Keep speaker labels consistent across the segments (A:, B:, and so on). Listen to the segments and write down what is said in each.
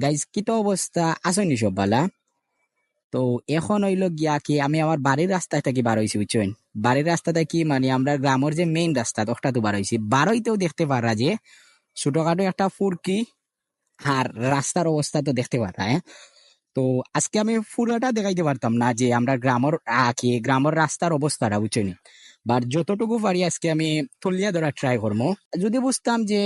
A: Guys কি তো অবস্থা আসেনি সব বালা। তো এখন হইলো গিয়া কি আমি আমার বাড়ির রাস্তায় থেকে বার হইছি বুঝছেন। বাড়ির রাস্তাটা কি মানে আমরা গ্রামের যে মেইন রাস্তা ওটা তো বার হইছি, বার হইতেও দেখতে পারা যে ছোটখাটো একটা ফুরকি আর রাস্তার অবস্থা তো দেখতে পারা। তো আজকে আমি পুরোটা দেখাইতে পারতাম না যে আমরা গ্রামের কি গ্রামের রাস্তার অবস্থাটা বুঝছেন, বাট যতটুকু পারি আজকে আমি তুলিয়া ধরা ট্রাই করবো। যদি বুঝতাম যে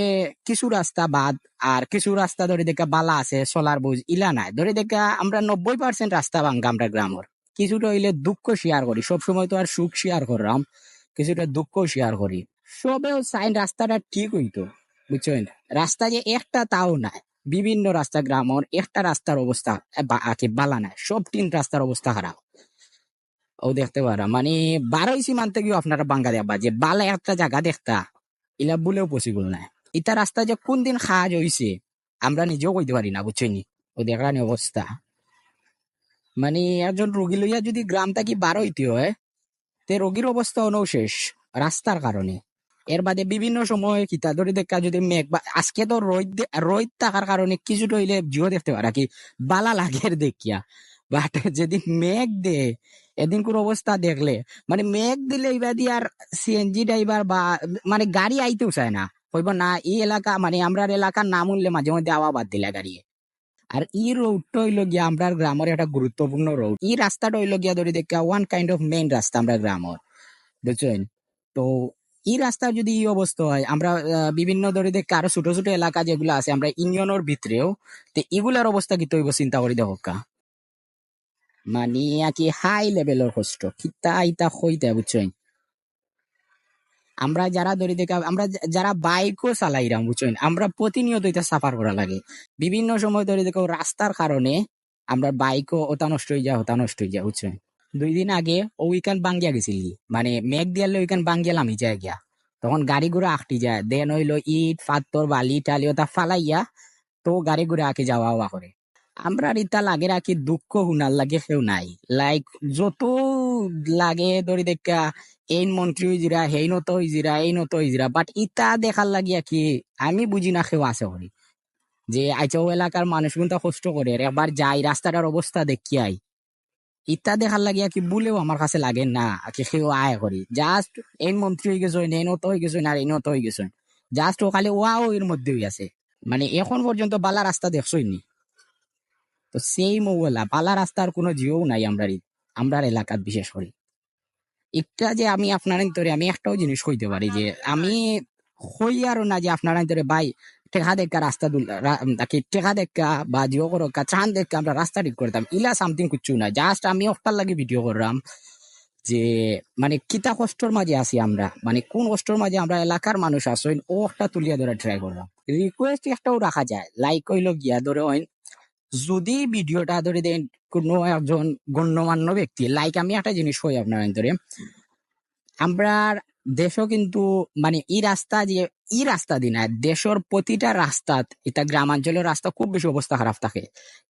A: কিছু রাস্তা বাদ আর কিছু রাস্তা ধরে দেখা বালা আছে সোলার বুঝ ইলা নাই, ধরে দেখা আমরা 90% রাস্তা ভাঙ্গা আমরা গ্রামের। কিছুটা হইলে দুঃখ শেয়ার করি, সবসময় তো আর সুখ শেয়ার করলাম, কিছুটা দুঃখ শেয়ার করি। সবেও সাইন রাস্তাটা ঠিক হইতো বুঝছেন, রাস্তা যে একটা তাও নাই। বিভিন্ন রাস্তা গ্রামের একটা রাস্তার অবস্থা বালা নাই, সব তিন রাস্তার অবস্থা খারাপ। ও দেখতে পারা মানে 12 মানতে গিয়ে আপনারা বাঙ্গা দেখবা যে বালা একটা জায়গা দেখতা ইলা বলেও পসিবল নাই। ইটা রাস্তা যে কোন দিন খাজ হইছে আমরা নিজেও কইতে পারি না বুঝছেন। ও দেখানি অবস্থা মানে একজন রোগী লইয়া যদি গ্রাম থাকি বার হইতে হয়, তে রোগীর অবস্থা অনও শেষ রাস্তার কারণে। এর বাদে বিভিন্ন সময় কিতা ধরে দেখা যদি মেঘ বা আজকে তো রোদ থাকার কারণে কিছুটা হইলে জিও দেখতে পারা কি বালা লাগের দেখিয়া, বাট যেদিন মেঘ দে এদিন কোন অবস্থা দেখলে মানে মেঘ দিলে এবার দিয়ে আর সিএনজি ড্রাইভার বা মানে গাড়ি আইতেও চায় না, কইব না এই এলাকা মানে আমরা এলাকার নাম উঠলে মাঝে মধ্যে আওয়া বাদ দিলে গাড়ি। আর এই রোডটা হইলো গিয়া আমরা গ্রামের একটা গুরুত্বপূর্ণ রোড। এই রাস্তাটা হইলো গিয়া ধরে দেখা ওয়ান কাইন্ড অফ মেইন রাস্তা আমরা গ্রামের বুঝছেন। তো এই রাস্তার যদি এই অবস্থা হয় আমরা বিভিন্ন ধরে দেখে আরো ছোট ছোট এলাকা যেগুলো আছে আমরা ইউনিয়নের ভিতরেও, তো এগুলার অবস্থা কি তৈব চিন্তা করি দেখো কা। মানে কি হাই লেভেলের কষ্ট কিতা ইতা হইতে বুঝছেন। আমরা যারা ধরে দেখা আমরা যারা বাইকও চালাইরাম বুঝছেন, আমরা প্রতিনিয়ত এটা সাফার করা লাগে। বিভিন্ন সময় ধরে দেখো রাস্তার কারণে আমরা বাইকও ওটা নষ্ট হয়ে যায় ওটা নষ্ট হয়ে যায় বুঝছেন। 2 দিন আগে ও উইকেন্ড বাঙ্গিয়া গেছিলি মানে মেঘ দিয়ালে উইকেন্ড বাঙ্গিয়ালাম আমি যাই গিয়া, তখন গাড়ি ঘুরে আঁকটি যায় দেন হইলো ইট পাথর বালি টালি ওটা ফালাইয়া তো গাড়ি ঘুরে আঁকে যাওয়া হওয়া করে। আমরা রিতা লাগে রাখি দুঃখ হুনার লাগে কেউ নাই, লাইক যত লাগে ধরি দেখা এই মন্ত্রী হইজিরা হেই নত হইজিরা এই নত হইজিরা, বাট ইটা দেখার লাগিয়া কি আমি বুঝি না কেউ আছে করি যে আইচা ও এলাকার মানুষ কিন্তু কষ্ট করে একবার যাই রাস্তাটার অবস্থা দেখিয়াই ইটা দেখার লাগিয়া কি বলেও আমার কাছে লাগে না কি কেউ আয় করি। জাস্ট এই মন্ত্রী হয়ে গেছেন এই নত হয়ে গেছেন আর এই নত হয়ে গেছেন, জাস্ট ও খালি ওয়াও এর মধ্যে হয়ে আছে। মানে এখন পর্যন্ত বালা রাস্তা দেখছই নি। তো সেই মোবাইলা পালা রাস্তার কোনো জিও নাই আমরা এলাকাত বিশেষ করে। একটা যে আমি আপনার ধরে আমি একটাও জিনিস কইতে পারি যে আমি হই আরো না যে আপনার ধরে ভাই টেকা দেখা রাস্তা তাকে টেকা দেখা বা জিও করো চান দেখা আমরা রাস্তা ঠিক করতাম ইলা সামথিং কিচ্ছু না, জাস্ট আমি ওটার লাগে ভিডিও করলাম যে মানে কিতা কষ্টর মাঝে আছি আমরা, মানে কোন কষ্টর মাঝে আমরা এলাকার মানুষ আসইন ও একটা তুলিয়া ধরে ট্রাই করলাম। রিকোয়েস্ট একটাও রাখা যায় লাইক হইলো গিয়া ধরে যদি ভিডিওটা ধরে দেন কোনো একজন গণ্যমান্য ব্যক্তি, লাইক আমি একটা জিনিস কই আপনার ধরে আমরা দেশও কিন্তু মানে এই রাস্তা দিন দেশের প্রতিটা রাস্তাত এটা গ্রামাঞ্চলের রাস্তা খুব বেশি অবস্থা খারাপ থাকে।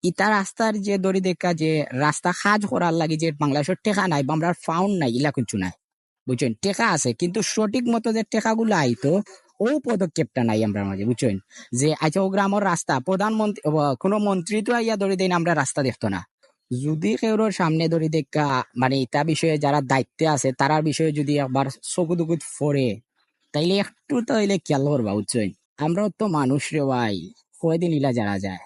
A: ইটা রাস্তার যে দড়ি দেখা যে রাস্তা কাজ করার লাগে যে বাংলাদেশের টেকা নাই বা আমরা ফাউন্ড নাই ইলা কিছু নাই বুঝছেন। টেকা আছে কিন্তু সঠিক মতো যে টেকাগুলো আইতো ও পদক্ষেপটা নাই আমরা মাঝে বুঝছেন। যে আচ্ছা ও গ্রামের রাস্তা প্রধানমন্ত্রী কোনো মন্ত্রী তো আইয়া ধরে দেন আমরা রাস্তা দেখতো না। যদি কেউর সামনে ধরে দেখা মানে এটা বিষয়ে যারা দায়িত্বে আছে তারার বিষয়ে যদি একবার চকু দুকুত ফরে তাইলে একটু তো হইলে খেয়াল করবা বুঝছেন। আমরাও তো মানুষ রে ভাই, কয়দিন ইলা যারা যায়।